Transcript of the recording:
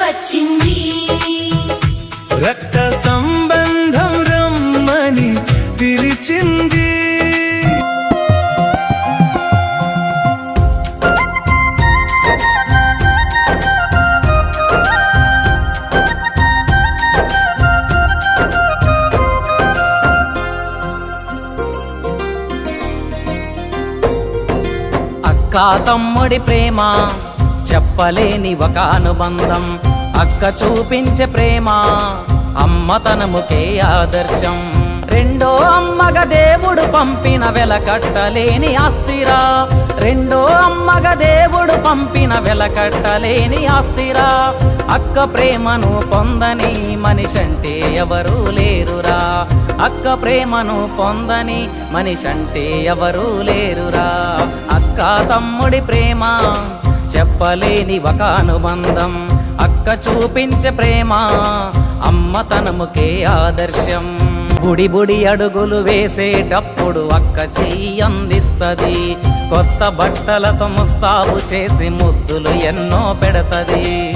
వచ్చింది. రక్త సంబంధం రమ్మని పిలిచింది. అక్క తమ్ముడి ప్రేమ చెప్పలేని ఒక అనుబంధం. అక్క చూపించే ప్రేమ అమ్మతనముకే ఆదర్శం. రెండో అమ్మగ దేవుడు పంపిన వెలకట్టలేని ఆస్తిరా. రెండో అమ్మగ దేవుడు పంపిన వెలకట్టలేని ఆస్తిరా. అక్క ప్రేమను పొందని మనిషంటే ఎవరూ లేరురా. అక్క ప్రేమను పొందని మనిషంటే ఎవరూ లేరురా. అక్క తమ్ముడి ప్రేమ చెప్పలేని ఒక అనుబంధం. అక్క చూపించే ప్రేమ అమ్మతనముకే ఆదర్శం. బుడి బుడి అడుగులు వేసేటప్పుడు అక్క చెయ్యి అందిస్తది. కొత్త బట్టలతో ముస్తాబు చేసి ముద్దులు ఎన్నో పెడతది.